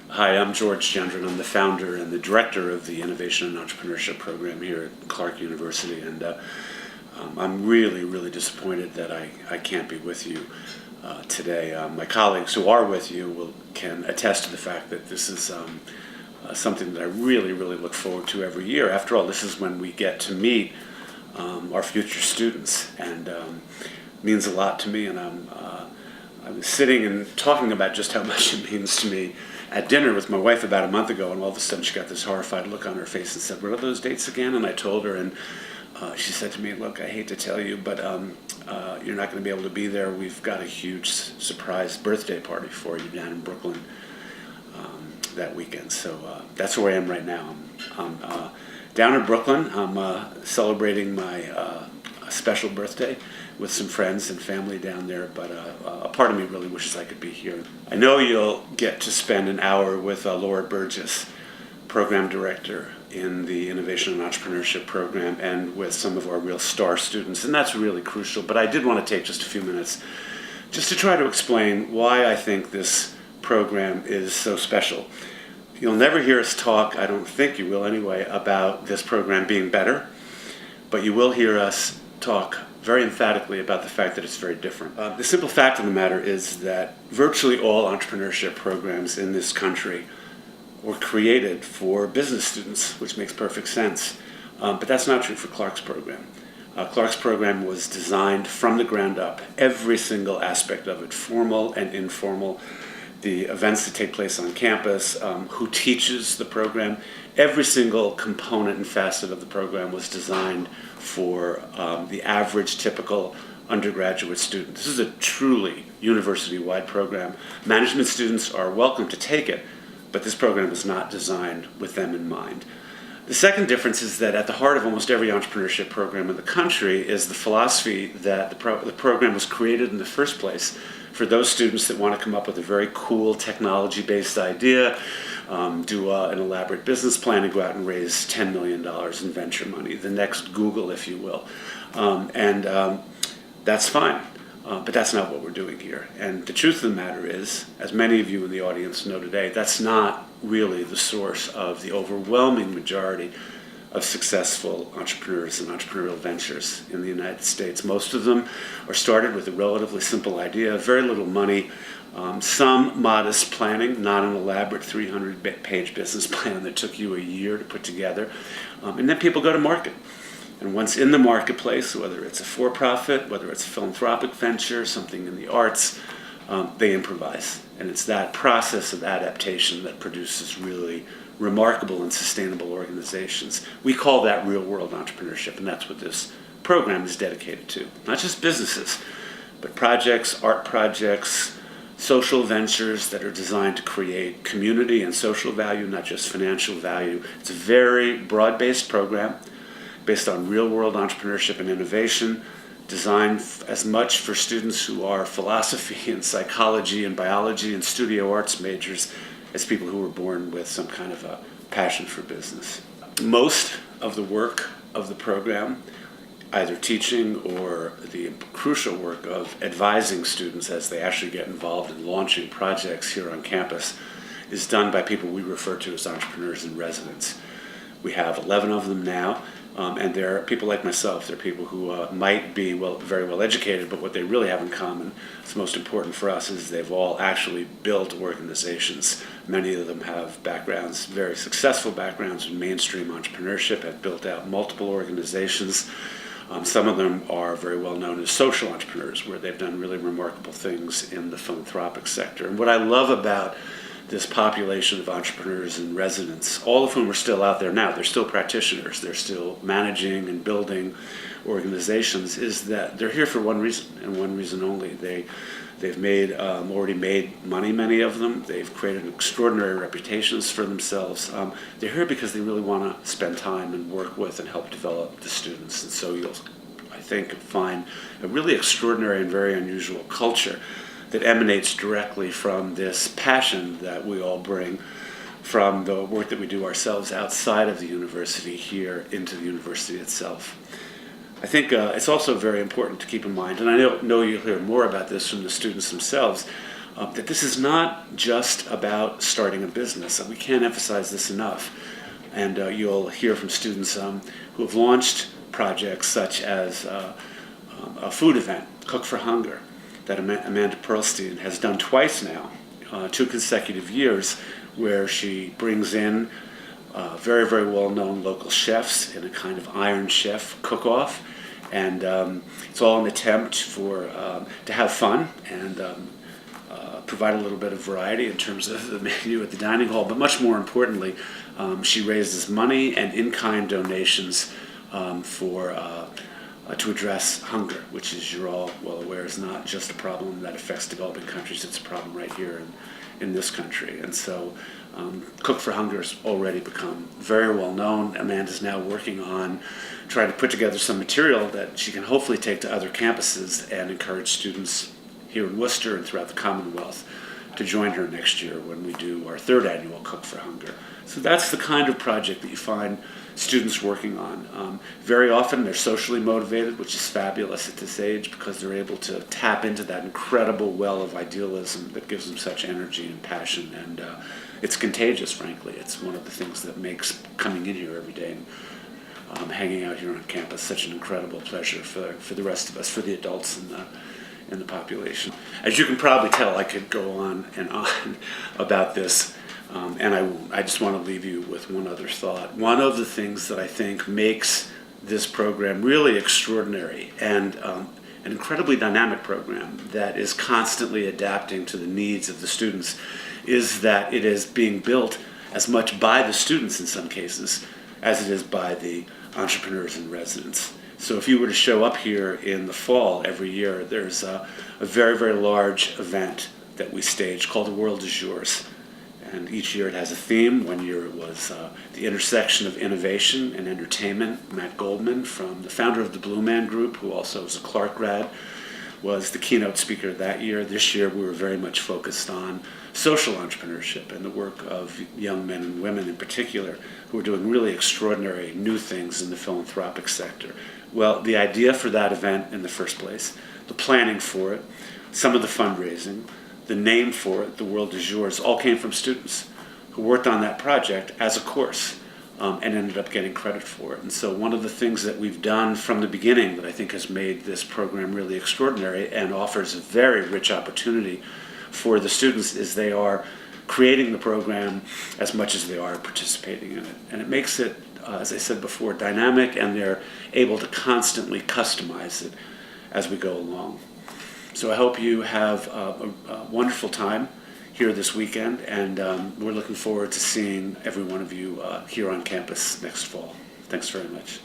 Hi, I'm George Gendron. I'm the founder and the director of the Innovation and Entrepreneurship program here at Clark University, and I'm really disappointed that I can't be with you today. My colleagues who are with you can attest to the fact that this is something that I really look forward to every year. After all, this is when we get to meet our future students, and it means a lot to me. And I was sitting and talking about just how much it means to me at dinner with my wife about a month ago, and all of a sudden she got this horrified look on her face and said, "What are those dates again?" And I told her, and she said to me, "Look, I hate to tell you, but you're not going to be able to be there. We've got a huge surprise birthday party for you down in Brooklyn that weekend." So that's where I am right now. I'm down in Brooklyn. I'm celebrating my special birthday with some friends and family down there, but a part of me really wishes I could be here. I know you'll get to spend an hour with Laura Burgess, program director in the Innovation and Entrepreneurship program, and with some of our real star students, and that's really crucial. But I did want to take just a few minutes just to try to explain why I think this program is so special. You'll never hear us talk, I don't think you will anyway, about this program being better, but you will hear us talk very emphatically about the fact that it's very different. The simple fact of the matter is that virtually all entrepreneurship programs in this country were created for business students, which makes perfect sense. But that's not true for Clark's program. Clark's program was designed from the ground up, every single aspect of it, formal and informal, the events that take place on campus, who teaches the program. Every single component and facet of the program was designed for the average, typical undergraduate student. This is a truly university-wide program. Management students are welcome to take it, but this program is not designed with them in mind. The second difference is that at the heart of almost every entrepreneurship program in the country is the philosophy that the program was created in the first place for those students that want to come up with a very cool technology-based idea, do an elaborate business plan, and go out and raise $10 million in venture money, the next Google, if you will. That's fine, but that's not what we're doing here. And the truth of the matter is, as many of you in the audience know today, that's not really the source of the overwhelming majority of successful entrepreneurs and entrepreneurial ventures in the United States. Most of them are started with a relatively simple idea, very little money, some modest planning, not an elaborate 300-page business plan that took you a year to put together, and then people go to market. And once in the marketplace, whether it's a for-profit, whether it's a philanthropic venture, something in the arts, they improvise. And it's that process of adaptation that produces really remarkable and sustainable organizations. We call that real-world entrepreneurship, and that's what this program is dedicated to. Not just businesses, but projects, art projects, social ventures that are designed to create community and social value, not just financial value. It's a very broad-based program based on real-world entrepreneurship and innovation, designed as much for students who are philosophy and psychology and biology and studio arts majors as people who were born with some kind of a passion for business. Most of the work of the program, either teaching or the crucial work of advising students as they actually get involved in launching projects here on campus, is done by people we refer to as entrepreneurs in residence. We have 11 of them now. And they're people like myself. They're people who might be very well educated, but what they really have in common, what's most important for us, is they've all actually built organizations. Many of them have backgrounds, very successful backgrounds in mainstream entrepreneurship, have built out multiple organizations. Some of them are very well known as social entrepreneurs, where they've done really remarkable things in the philanthropic sector. And what I love about this population of entrepreneurs in residence, all of whom are still out there now, they're still practitioners, they're still managing and building organizations, is that they're here for one reason, and one reason only. They've already made money, many of them. They've created extraordinary reputations for themselves. They're here because they really want to spend time and work with and help develop the students. And so you'll, I think, find a really extraordinary and very unusual culture that emanates directly from this passion that we all bring from the work that we do ourselves outside of the university here into the university itself. I think it's also very important to keep in mind, and I know you'll hear more about this from the students themselves, that this is not just about starting a business. We can't emphasize this enough. And you'll hear from students who have launched projects such as a food event, Cook for Hunger, that Amanda Pearlstein has done twice now, 2 consecutive years, where she brings in very, very well-known local chefs in a kind of Iron Chef cook-off. And it's all an attempt to have fun and provide a little bit of variety in terms of the menu at the dining hall. But much more importantly, she raises money and in-kind donations to address hunger, which, as you're all well aware, is not just a problem that affects developing countries. It's a problem right here in this country. And so Cook for Hunger has already become very well known. Amanda's now working on trying to put together some material that she can hopefully take to other campuses and encourage students here in Worcester and throughout the Commonwealth to join her next year when we do our 3rd annual Cook for Hunger. So that's the kind of project that you find students working on. Very often they're socially motivated, which is fabulous at this age because they're able to tap into that incredible well of idealism that gives them such energy and passion, and it's contagious, frankly. It's one of the things that makes coming in here every day and hanging out here on campus such an incredible pleasure for the rest of us, for the adults in the population. As you can probably tell, I could go on and on about this, and I won't. I just want to leave you with one other thought. One of the things that I think makes this program really extraordinary and an incredibly dynamic program that is constantly adapting to the needs of the students is that it is being built as much by the students in some cases as it is by the entrepreneurs and residents. So if you were to show up here in the fall every year, there's a very, very large event that we stage called The World Is Yours. And each year it has a theme. One year it was the intersection of innovation and entertainment. Matt Goldman, the founder of the Blue Man Group, who also is a Clark grad, was the keynote speaker that year. This year we were very much focused on social entrepreneurship and the work of young men and women in particular who are doing really extraordinary new things in the philanthropic sector. Well, the idea for that event in the first place, the planning for it, some of the fundraising, the name for it, The World Is Yours, all came from students who worked on that project as a course and ended up getting credit for it. And so one of the things that we've done from the beginning that I think has made this program really extraordinary and offers a very rich opportunity for the students is they are creating the program as much as they are participating in it. And it makes it, as I said before, dynamic, and they're able to constantly customize it as we go along. So I hope you have a wonderful time here this weekend, and we're looking forward to seeing every one of you here on campus next fall. Thanks very much.